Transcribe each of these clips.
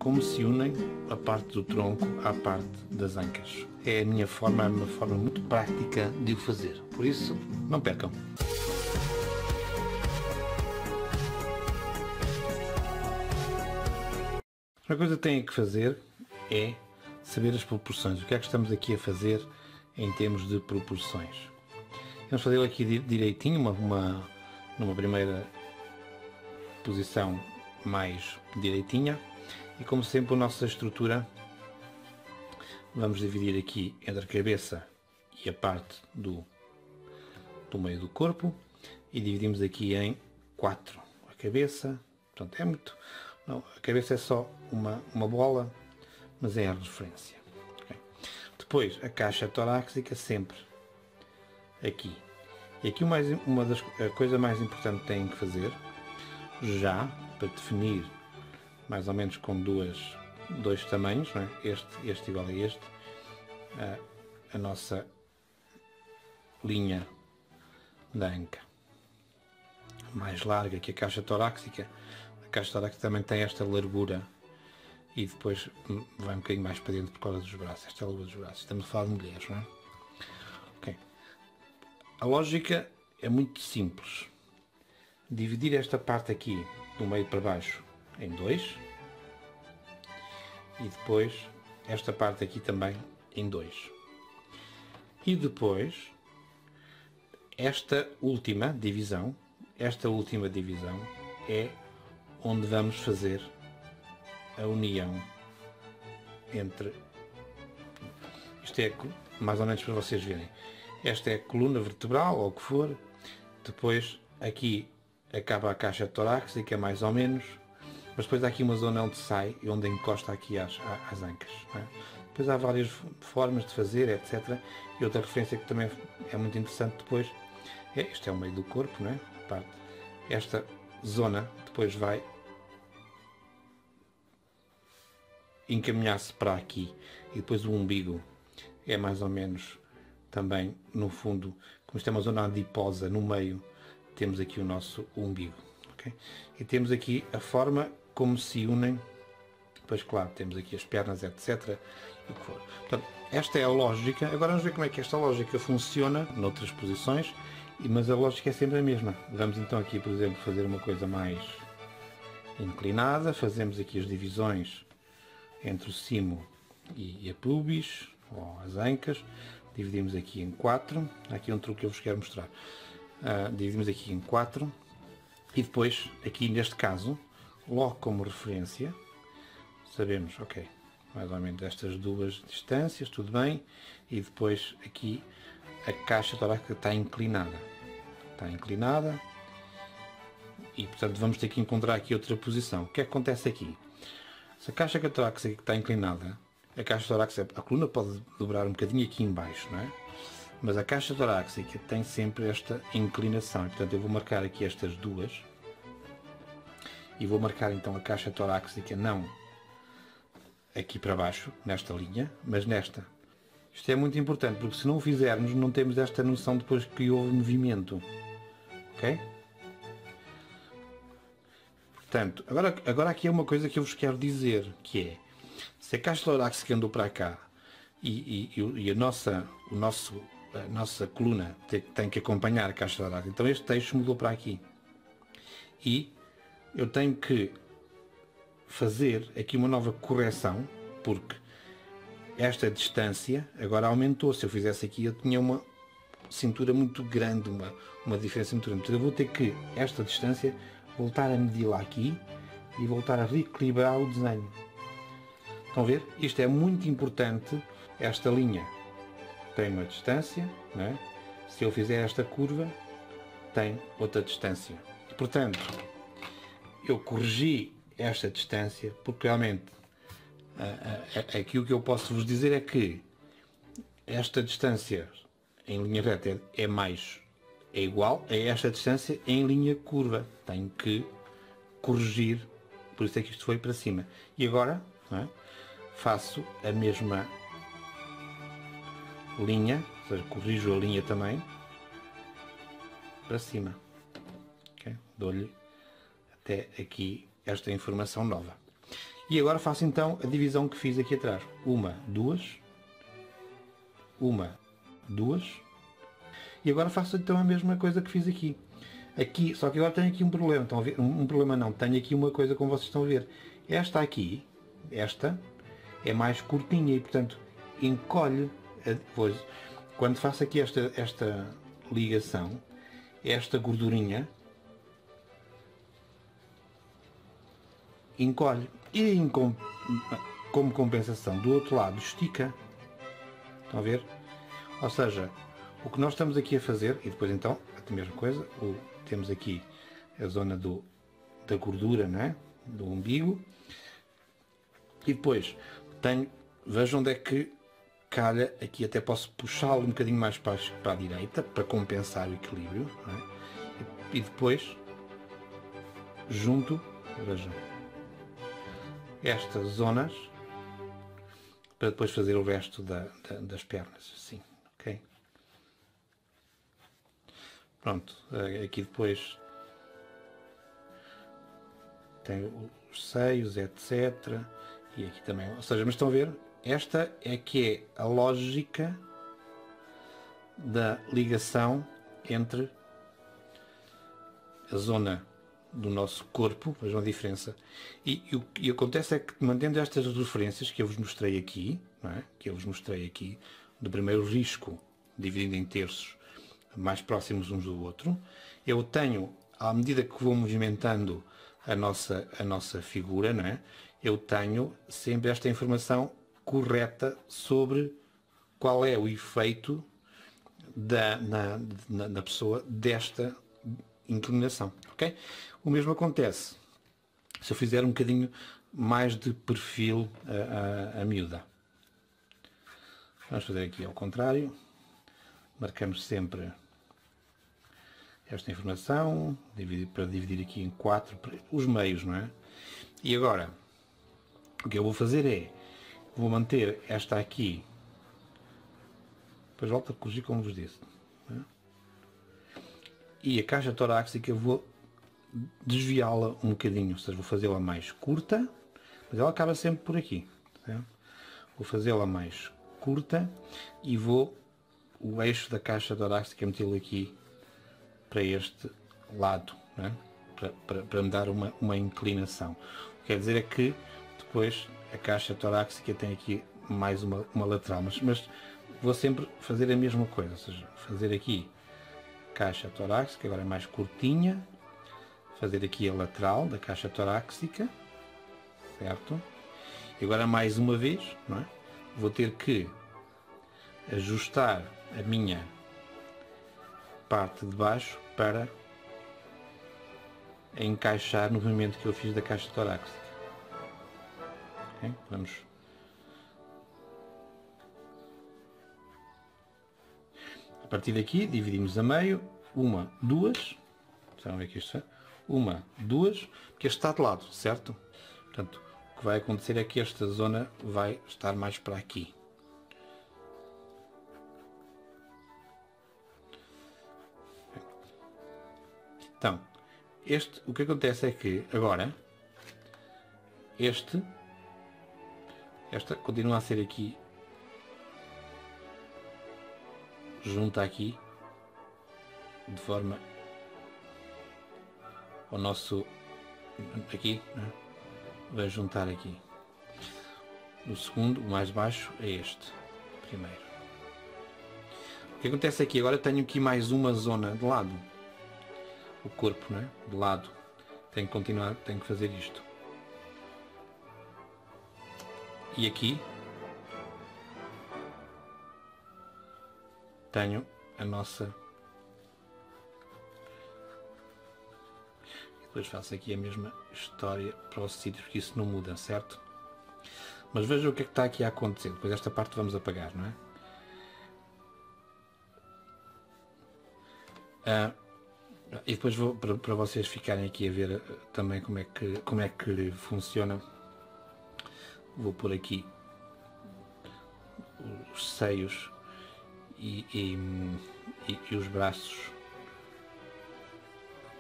como se unem a parte do tronco à parte das ancas. É a minha forma, é uma forma muito prática de o fazer. Por isso, não percam. A coisa que têm que fazer é saber as proporções. O que é que estamos aqui a fazer em termos de proporções? Vamos fazer aqui direitinho, numa primeira posição mais direitinha. E como sempre a nossa estrutura, vamos dividir aqui entre a cabeça e a parte do meio do corpo. E dividimos aqui em 4. A cabeça, portanto é muito... Não, a cabeça é só uma bola, mas é a referência. Okay. Depois, a caixa torácica sempre aqui. E aqui a coisa mais importante que têm que fazer, já, para definir mais ou menos com dois tamanhos, não é? Este igual a este, a nossa linha da anca mais larga que a caixa torácica. A caixa torácica também tem esta largura e depois vai um bocadinho mais para dentro por causa dos braços. Esta é a largura dos braços. Estamos a falar de mulheres, não é? Okay. A lógica é muito simples. Dividir esta parte aqui do meio para baixo em 2 e depois esta parte aqui também em 2. E depois esta última divisão é onde vamos fazer a união entre... Isto é mais ou menos para vocês verem. Esta é a coluna vertebral, ou o que for. Depois aqui acaba a caixa torácica, mais ou menos. Mas depois há aqui uma zona onde sai e onde encosta aqui às ancas. Não é? Depois há várias formas de fazer, etc. E outra referência que também é muito interessante depois este é o meio do corpo, não é? Esta zona depois vai encaminhar-se para aqui e depois o umbigo é mais ou menos também no fundo, como isto é uma zona adiposa, no meio temos aqui o nosso umbigo, okay? E temos aqui a forma como se unem, depois claro, temos aqui as pernas, etc. E o que for. Portanto, esta é a lógica. Agora vamos ver como é que esta lógica funciona noutras posições, mas a lógica é sempre a mesma. Vamos então aqui, por exemplo, fazer uma coisa mais inclinada, fazemos aqui as divisões entre o cimo e a pubis, ou as ancas, dividimos aqui em 4, aqui é um truque que eu vos quero mostrar, dividimos aqui em 4, e depois, aqui neste caso, logo como referência, sabemos, ok, mais ou menos estas duas distâncias, tudo bem, e depois aqui a caixa torácica está inclinada, e portanto vamos ter que encontrar aqui outra posição. O que é que acontece aqui? Se a caixa torácica está inclinada, a caixa torácica, a coluna pode dobrar um bocadinho aqui em baixo, não é? Mas a caixa torácica tem sempre esta inclinação, e portanto eu vou marcar aqui estas duas, e vou marcar então a caixa torácica não aqui para baixo, nesta linha, mas nesta. Isto é muito importante, porque se não o fizermos, não temos esta noção depois que houve movimento. Ok? Portanto, agora aqui é uma coisa que eu vos quero dizer, que é, se a caixa torácica andou para cá e a nossa coluna tem que acompanhar a caixa torácica, então este eixo mudou para aqui. E eu tenho que fazer aqui uma nova correção, porque esta distância agora aumentou. Se eu fizesse aqui, eu tinha uma cintura muito grande, uma diferença muito grande. Então eu vou ter que, esta distância, voltar a medi-la aqui e voltar a reequilibrar o desenho. Estão a ver? Isto é muito importante. Esta linha tem uma distância, não é? Se eu fizer esta curva, tem outra distância. E, portanto, eu corrigi esta distância, porque realmente aqui o que eu posso vos dizer é que esta distância em linha reta é igual a esta distância em linha curva. Tenho que corrigir, por isso é que isto foi para cima. E agora, não é? Faço a mesma linha, ou seja, corrijo a linha também para cima. Okay? Dou-lhe até aqui esta informação nova. E agora faço então a divisão que fiz aqui atrás. Uma, duas. Uma, duas. E agora faço então a mesma coisa que fiz aqui. Aqui, só que agora tenho aqui um problema. Estão a ver? Um problema não. Tenho aqui uma coisa como vocês estão a ver. Esta aqui, esta, é mais curtinha e, portanto, encolhe. Depois, quando faço aqui esta ligação, esta gordurinha encolhe. E como compensação, do outro lado, estica. Estão a ver? Ou seja, o que nós estamos aqui a fazer, e depois então, a mesma coisa, temos aqui a zona da gordura, não é? Do umbigo. E depois, vejam onde é que calha, aqui até posso puxá-lo um bocadinho mais para a direita, para compensar o equilíbrio. Não é? E depois, junto, vejam, estas zonas, para depois fazer o resto das pernas, assim, ok? Pronto, aqui depois tem os seios, etc. E aqui também, ou seja, mas estão a ver? Esta é que é a lógica da ligação entre a zona do nosso corpo, vejam a diferença, e o que acontece é que, mantendo estas referências que eu vos mostrei aqui, não é? Que eu vos mostrei aqui, do primeiro risco, dividido em terços, mais próximos uns do outro, eu tenho, à medida que vou movimentando a nossa figura, não é? Eu tenho sempre esta informação correta sobre qual é o efeito na pessoa desta inclinação, ok? O mesmo acontece se eu fizer um bocadinho mais de perfil a miúda. Vamos fazer aqui ao contrário. Marcamos sempre esta informação, para dividir aqui em 4, os meios, não é? E agora, o que eu vou fazer é, vou manter esta aqui, depois volto a corrigir como vos disse, não é? E a caixa torácica vou desviá-la um bocadinho, ou seja, vou fazê-la mais curta, mas ela acaba sempre por aqui, tá? Vou fazê-la mais curta e o eixo da caixa torácica metê-lo aqui para este lado, não é? para me dar uma inclinação. O que quer dizer é que depois a caixa torácica tem aqui mais uma lateral, mas vou sempre fazer a mesma coisa, ou seja, fazer aqui caixa torácica, agora é mais curtinha, fazer aqui a lateral da caixa torácica, certo? E agora mais uma vez, não é? Vou ter que ajustar a minha parte de baixo para encaixar no movimento que eu fiz da caixa torácica. Okay? Vamos. A partir daqui dividimos a meio, uma, duas, estão a ver que isto é? Uma, duas, porque este está de lado, certo? Portanto, o que vai acontecer é que esta zona vai estar mais para aqui. Então, o que acontece é que agora esta continua a ser aqui junta aqui de forma ao nosso aqui, né? Vai juntar aqui. O segundo, o mais baixo, é este primeiro. O que acontece aqui agora, tenho aqui mais uma zona de lado. O corpo, né? De lado. Tenho que continuar, tenho que fazer isto. E aqui tenho a nossa. Depois faço aqui a mesma história para os sítios, porque isso não muda, certo? Mas vejam o que é que está aqui a acontecer. Depois esta parte vamos apagar, não é? E depois vou para vocês ficarem aqui a ver também como é que funciona. Vou pôr aqui os seios e os braços.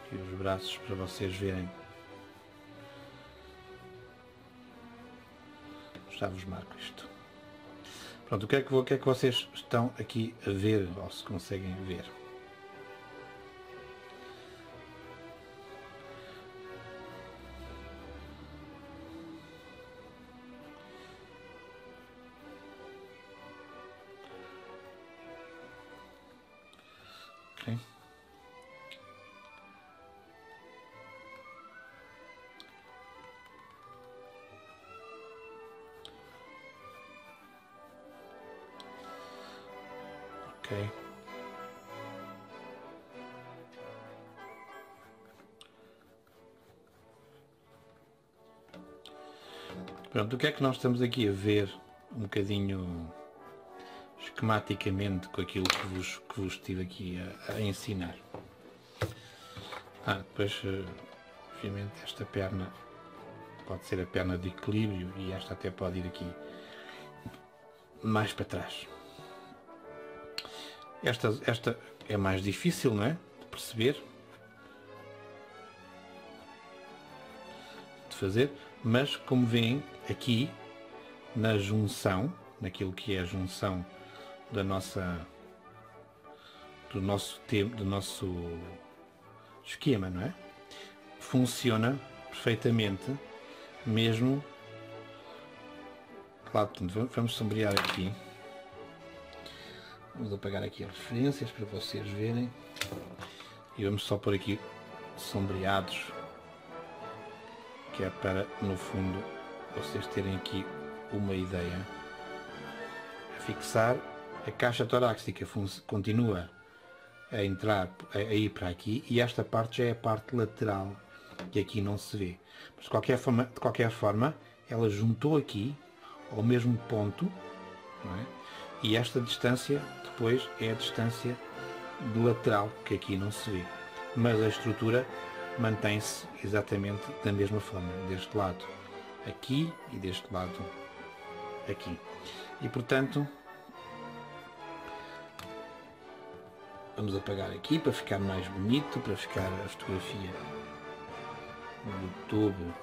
E os braços para vocês verem Já vos marco isto. Pronto, o que é que vocês estão aqui a ver, ou se conseguem ver? Ok. Ok. Pronto, o que é que nós estamos aqui a ver um bocadinho esquematicamente com aquilo que vos estive aqui a ensinar? Depois, obviamente, esta perna pode ser a perna de equilíbrio e esta até pode ir aqui mais para trás. Esta é mais difícil, não é? De perceber, de fazer, mas como veem aqui na junção, naquilo que é a junção da do nosso esquema, não é? Funciona perfeitamente, mesmo. Claro, portanto, vamos sombrear aqui. Vamos apagar aqui as referências para vocês verem. E vamos só pôr aqui sombreados, que é para, no fundo, vocês terem aqui uma ideia. A fixar, a caixa torácica continua a entrar, a ir para aqui, e esta parte já é a parte lateral, que aqui não se vê. Mas de qualquer forma, ela juntou aqui ao mesmo ponto, não é? E esta distância depois é a distância do lateral, que aqui não se vê. Mas a estrutura mantém-se exatamente da mesma forma, deste lado aqui e deste lado aqui. E portanto, vamos apagar aqui para ficar mais bonito, para ficar a fotografia no YouTube.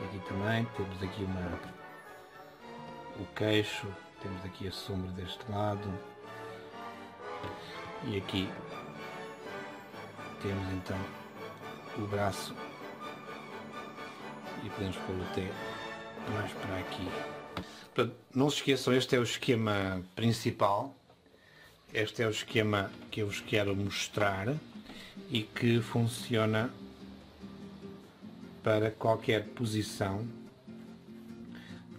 E aqui também temos aqui o queixo, temos aqui a sombra deste lado. E aqui temos então o braço e podemos pô-lo até mais para aqui. Portanto, não se esqueçam, este é o esquema principal. Este é o esquema que eu vos quero mostrar e que funciona para qualquer posição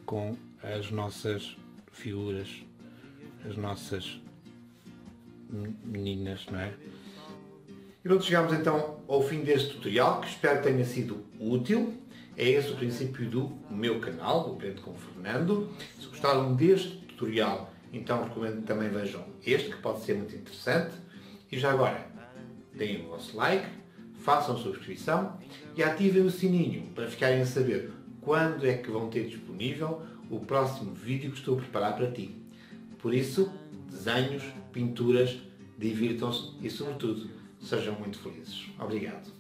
com as nossas figuras, as nossas meninas, não é? E pronto, chegamos então ao fim deste tutorial, que espero que tenha sido útil. É esse o princípio do meu canal, do Aprende com Fernando. Se gostaram deste tutorial, então recomendo que também vejam este, que pode ser muito interessante. E já agora, deem o vosso like, façam a subscrição e ativem o sininho para ficarem a saber quando é que vão ter disponível o próximo vídeo que estou a preparar para ti. Por isso, desenhos, pinturas, divirtam-se e, sobretudo, sejam muito felizes. Obrigado.